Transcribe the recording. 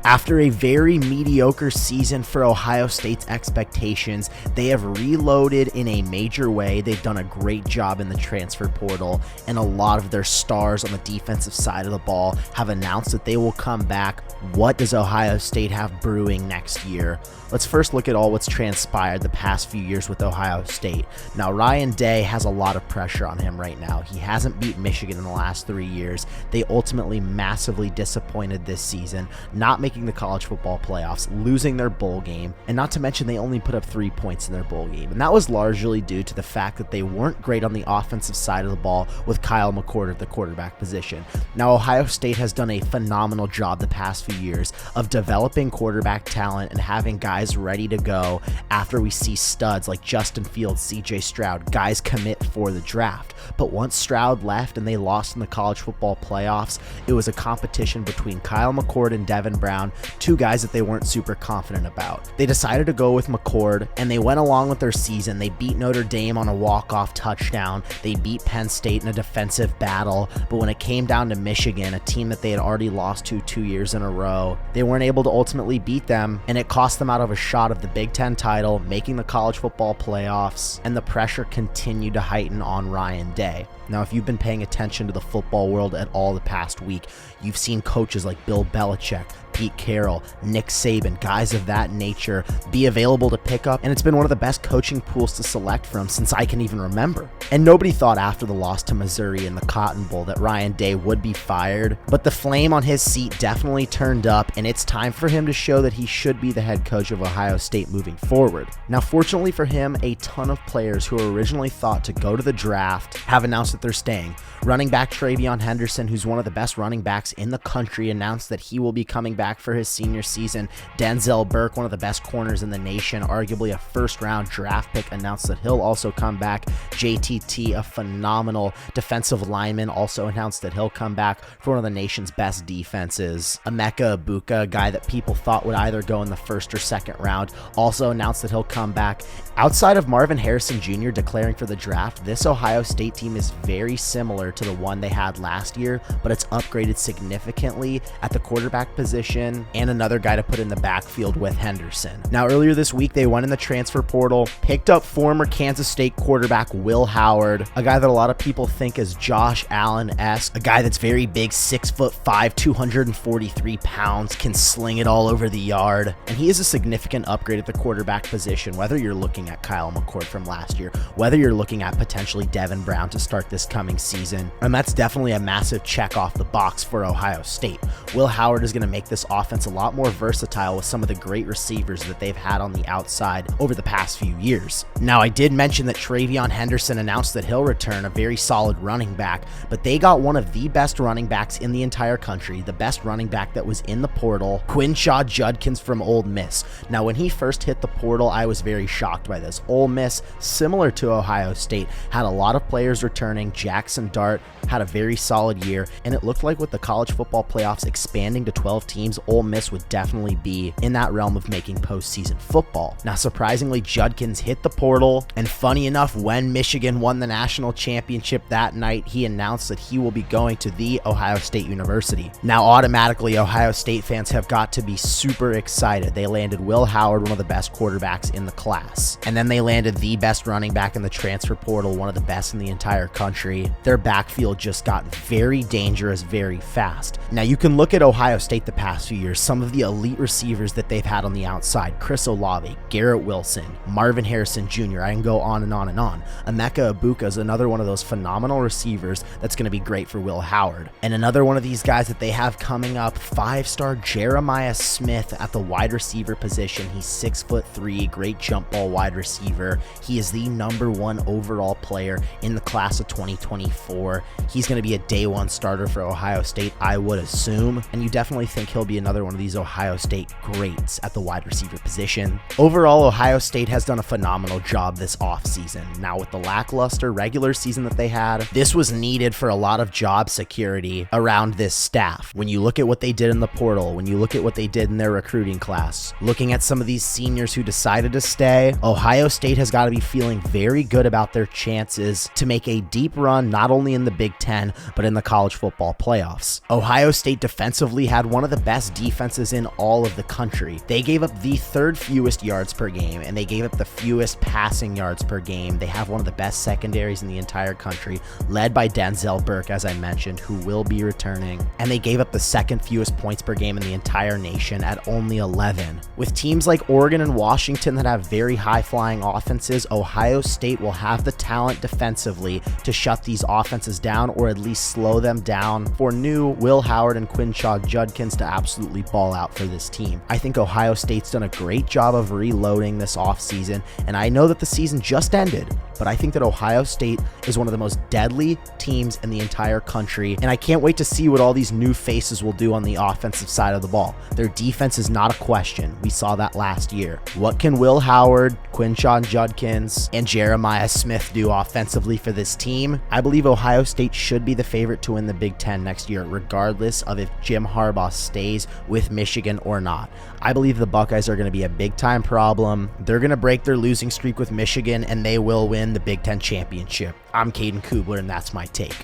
After a very mediocre season for Ohio State's expectations, they have reloaded in a major way. They've done a great job in the transfer portal, and a lot of their stars on the defensive side of the ball have announced that they will come back. What does Ohio State have brewing next year? Let's first look at all what's transpired the past few years with Ohio State. Now, Ryan Day has a lot of pressure on him right now. He hasn't beat Michigan in the last 3 years. They ultimately massively disappointed this season, not making the college football playoffs, losing their bowl game, and not to mention they only put up 3 points in their bowl game. And that was largely due to the fact that they weren't great on the offensive side of the ball with Kyle McCord at the quarterback position. Now, Ohio State has done a phenomenal job the past few years of developing quarterback talent and having guys ready to go after we see studs like Justin Fields, CJ Stroud, guys commit for the draft. But once Stroud left and they lost in the college football playoffs, it was a competition between Kyle McCord and Devin Brown, two guys that they weren't super confident about. They decided to go with McCord, and they went along with their season. They beat Notre Dame on a walk-off touchdown. They beat Penn State in a defensive battle, but when it came down to Michigan, a team that they had already lost to 2 years in a row, they weren't able to ultimately beat them, and it cost them out of a shot of the Big Ten title, making the college football playoffs, and the pressure continued to heighten on Ryan Day. Now, if you've been paying attention to the football world at all the past week, you've seen coaches like Bill Belichick, Pete Carroll, Nick Saban, guys of that nature be available to pick up, and it's been one of the best coaching pools to select from since I can even remember. And nobody thought after the loss to Missouri in the Cotton Bowl that Ryan Day would be fired, but the flame on his seat definitely turned up, and it's time for him to show that he should be the head coach of Ohio State moving forward. Now, fortunately for him, a ton of players who were originally thought to go to the draft have announced that they're staying. Running back TreVeyon Henderson, who's one of the best running backs in the country, announced that he will be coming back for his senior season. Denzel Burke, one of the best corners in the nation, arguably a first-round draft pick, announced that he'll also come back. JTT, a phenomenal defensive lineman, also announced that he'll come back for one of the nation's best defenses. Emeka Egbuka, a guy that people thought would either go in the first or second round, also announced that he'll come back. Outside of Marvin Harrison Jr. declaring for the draft, this Ohio State team is very similar to the one they had last year, but it's upgraded significantly at the quarterback position and another guy to put in the backfield with Henderson. Now, earlier this week, they went in the transfer portal, picked up former Kansas State quarterback Will Howard, a guy that a lot of people think is Josh Allen-esque, a guy that's very big, 6'5", 243 pounds, can sling it all over the yard, and he is a significant upgrade at the quarterback position, whether you're looking at Kyle McCord from last year, whether you're looking at potentially Devin Brown to start this coming season, and that's definitely a massive check off the box for Ohio State. Will Howard is going to make this offense a lot more versatile with some of the great receivers that they've had on the outside over the past few years. Now, I did mention that TreVeyon Henderson announced that he'll return, a very solid running back, but they got one of the best running backs in the entire country, the best running back that was in the portal, Quin Judkins from Ole Miss. Now, when he first hit the portal, I was very shocked by this. Ole Miss, similar to Ohio State, had a lot of players returning. Jackson Dart had a very solid year, and it looked like with the college football playoffs expanding to 12 teams, Ole Miss would definitely be in that realm of making postseason football. Now, surprisingly, Judkins hit the portal, and funny enough, when Michigan won the national championship that night, he announced that he will be going to the Ohio State University. Now, automatically, Ohio State fans have got to be super excited. They landed Will Howard, one of the best quarterbacks in the class, and then they landed the best running back in the transfer portal, one of the best in the entire country. Their backfield just got very dangerous very fast. Now, you can look at Ohio State the past few years, some of the elite receivers that they've had on the outside: Chris Olave, Garrett Wilson, Marvin Harrison Jr. I can go on and on and on. Emeka Egbuka is another one of those phenomenal receivers that's going to be great for Will Howard. And another one of these guys that they have coming up, 5-star Jeremiah Smith at the wide receiver position. He's 6'3", great jump ball wide receiver. He is the #1 overall player in the class of 2024. He's going to be a day one starter for Ohio State, I would assume, and you definitely think he'll be another one of these Ohio State greats at the wide receiver position. Overall, Ohio State has done a phenomenal job this offseason. Now, with the lackluster regular season that they had, this was needed for a lot of job security around this staff. When you look at what they did in the portal, when you look at what they did in their recruiting class, looking at some of these seniors who decided to stay, Ohio State has got to be feeling very good about their chances to make a deep run, not only in the Big Ten, but in the college football playoffs. Ohio State defensively had one of the best best defenses in all of the country. They gave up the third fewest yards per game, and they gave up the fewest passing yards per game. They have one of the best secondaries in the entire country, led by Denzel Burke, as I mentioned, who will be returning. And they gave up the second fewest points per game in the entire nation at only 11. With teams like Oregon and Washington that have very high-flying offenses, Ohio State will have the talent defensively to shut these offenses down, or at least slow them down, for new Will Howard and Quin Judkins to absolutely ball out for this team. I think Ohio State's done a great job of reloading this offseason, and I know that the season just ended, but I think that Ohio State is one of the most deadly teams in the entire country, and I can't wait to see what all these new faces will do on the offensive side of the ball. Their defense is not a question. We saw that last year. What can Will Howard, Quin Judkins, and Jeremiah Smith do offensively for this team? I believe Ohio State should be the favorite to win the Big Ten next year, regardless of if Jim Harbaugh stays with Michigan or not. I believe the Buckeyes are going to be a big-time problem. They're going to break their losing streak with Michigan, and they will win the Big Ten championship. I'm Caden Kubler, and that's my take.